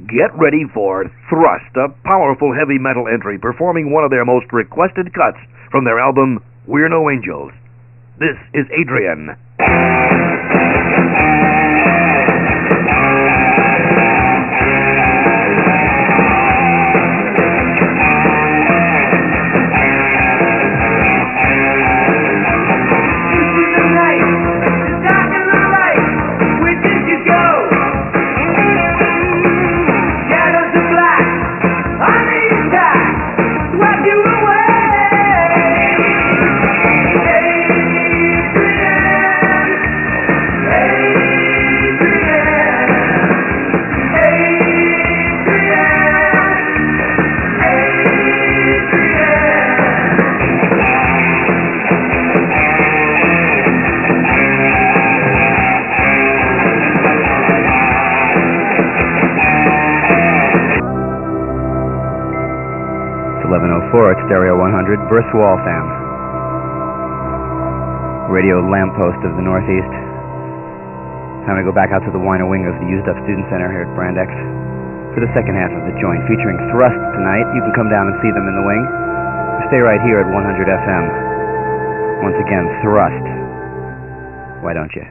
Get ready for Thrust, a powerful heavy metal entry performing one of their most requested cuts from their album We're No Angels. This is Adrian. 1104 at Stereo 100, Briss Waltham. Radio lamppost of the Northeast. Time to go back out to the wine and wing of the used up student center here at Brand X for the second half of the joint, featuring Thrust tonight. You can come down and see them in the wing. Stay right here at 100 FM. Once again, Thrust. Why don't you?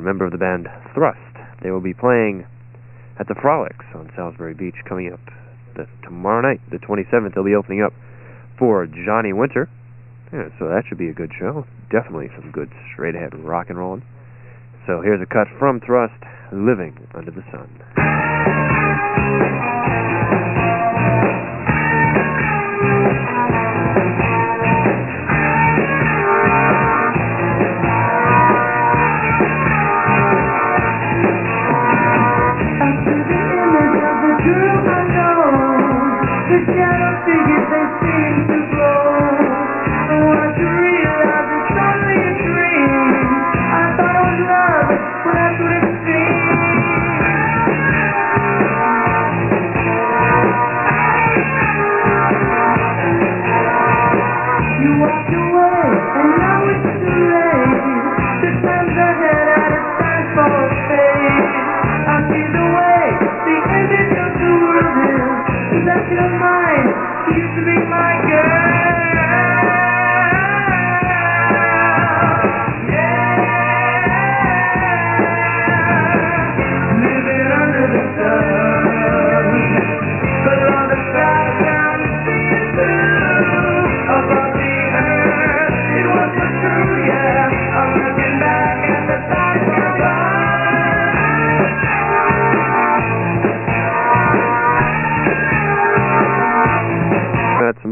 Member of the band Thrust. They will be playing at the Frolics on Salisbury Beach coming up tomorrow night, the 27th. They'll be opening up for Johnny Winter. Yeah, so that should be a good show. Definitely some good straight ahead rock and rolling. So here's a cut from Thrust, Living Under the Sun.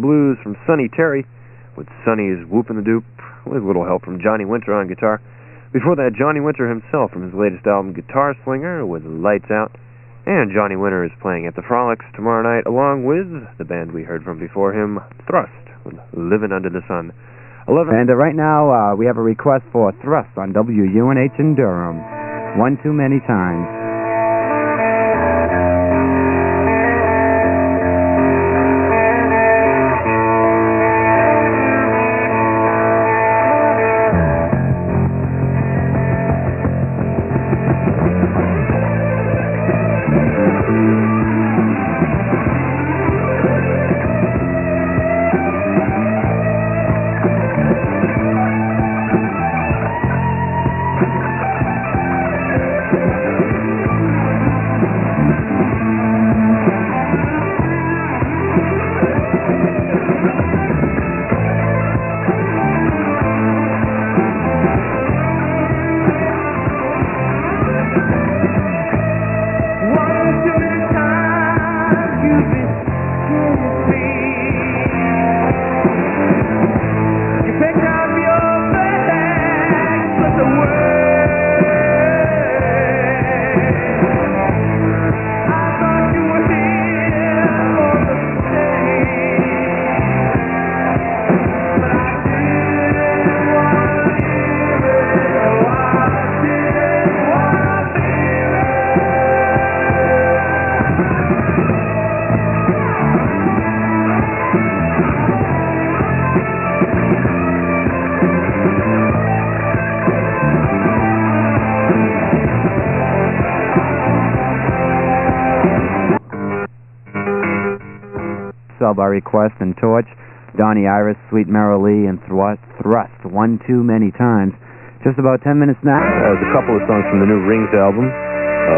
Blues from Sonny Terry with Sonny's Whoopin' the Doop with a little help from Johnny Winter on guitar. Before that, Johnny Winter himself from his latest album Guitar Slinger with Lights Out. And Johnny Winter is playing at the Frolics tomorrow night along with the band we heard from before him, Thrust, with Livin' Under the Sun. 11. And right now, we have a request for Thrust on WUNH in Durham. One too many times. By request and Torch, Donnie Iris, Sweet Merrily, and Thrust. One too many times. Just about 10 minutes now. There's a couple of songs from the new Rings album.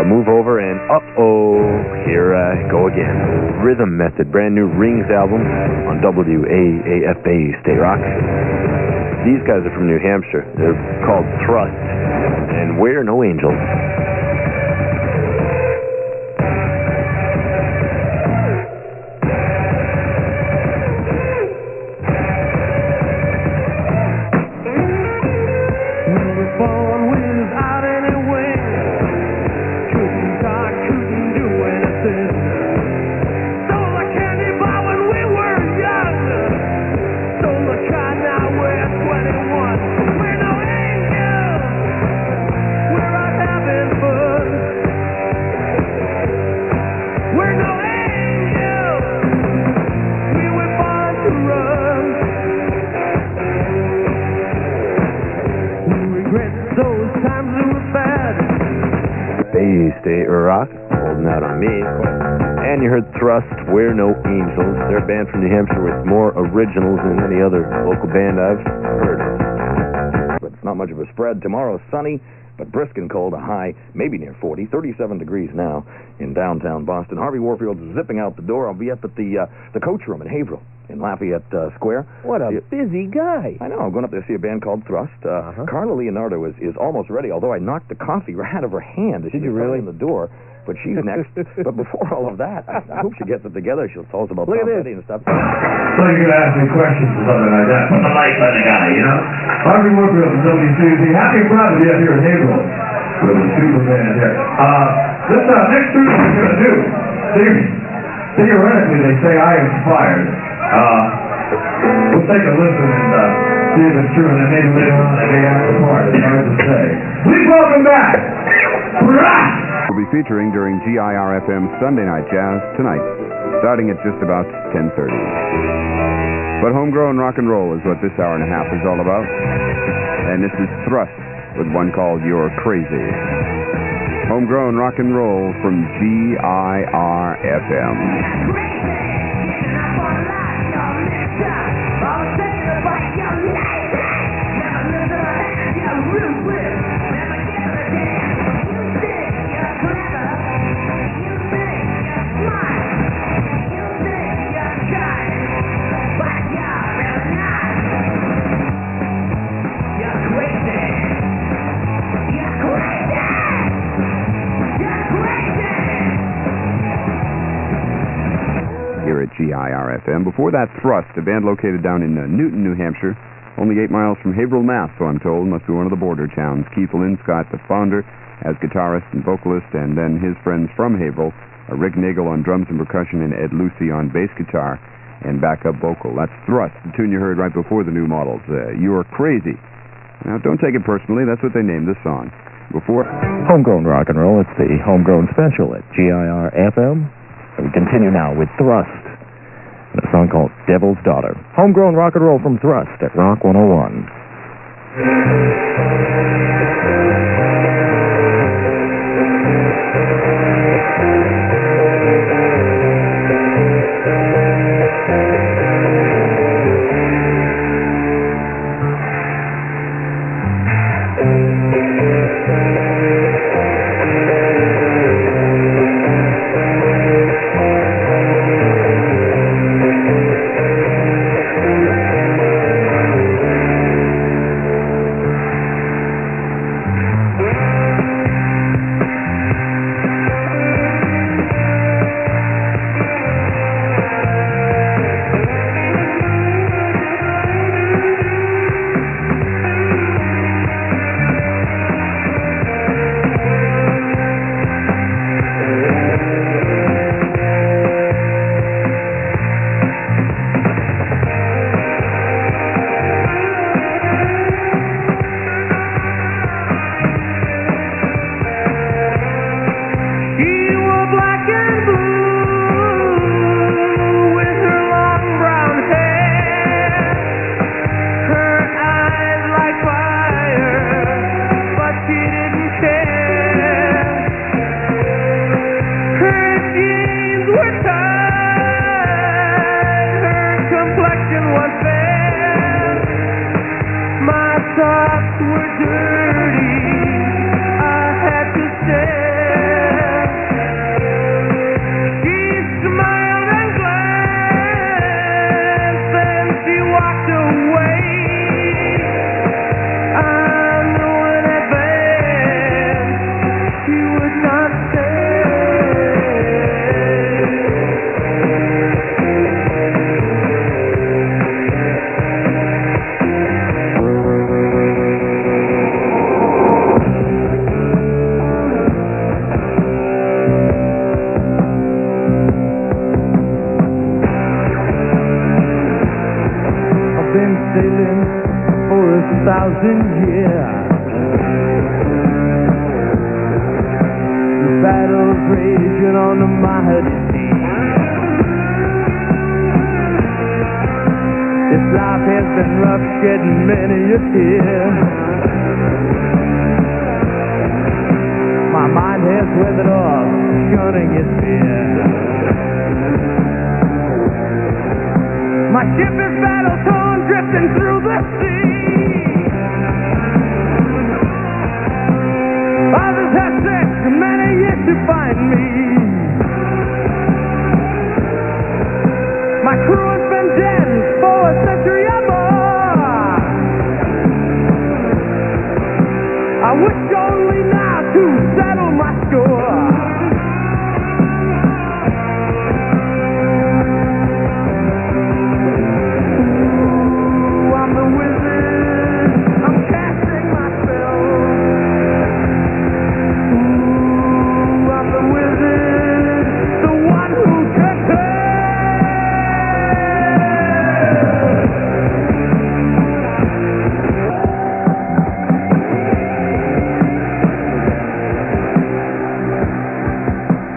Move Over and Uh-Oh, Here I Go Again. Rhythm Method, brand new Rings album on WAAFA State Rock. These guys are from New Hampshire. They're called Thrust and We're No Angels. State Rock, holding out on me. And you heard Thrust, We're No Angels. They're a band from New Hampshire with more originals than any other local band I've heard of. But it's not much of a spread. Tomorrow, sunny, but brisk and cold, a high maybe near 40, 37 degrees now in downtown Boston. Harvey Warfield's zipping out the door. I'll be up at the Coach Room in Haverhill in Lafayette Square. What a busy guy. I know. I'm going up there to see a band called Thrust. Carla Leonardo is almost ready, although I knocked the coffee right out of her hand as she was really in the door. But she's next. But before all of that, I hope she gets it together. She'll tell us about Tom Petty and stuff. So you're going to ask me questions or something like that. Put the light on the guy, you know? Harvey Warfield from WCZ. Happy and proud to be up here in Haverhill with a super band here. This next tune we're going to do, theoretically, they say I inspired. We'll take a listen and see if it's true, and then maybe later on they may act the part. It's hard to say. Please welcome back, Thrust! We'll be featuring during GIR-FM Sunday Night Jazz tonight, starting at just about 10:30. But homegrown rock and roll is what this hour and a half is all about. And this is Thrust with one called You're Crazy. Homegrown rock and roll from GIR-FM. At GIR-FM. Before that, Thrust, a band located down in Newton, New Hampshire, only 8 miles from Haverhill, Mass, so I'm told. Must be one of the border towns. Keith Linscott, the founder, as guitarist and vocalist, and then his friends from Haverhill, Rick Nagel on drums and percussion, and Ed Lucy on bass guitar. and backup vocal. That's Thrust, the tune you heard right before the new models. You're Crazy. Now, don't take it personally. That's what they named this song. Before Homegrown rock and roll. It's the Homegrown Special at GIR-FM. And we continue now with Thrust, and a song called Devil's Daughter. Homegrown rock and roll from Thrust at Rock 101.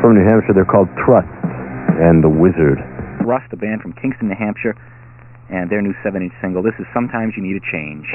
From New Hampshire, they're called Thrust and the Wizard. Thrust, a band from Kingston, New Hampshire, and their new 7-inch single, this is Sometimes You Need a Change.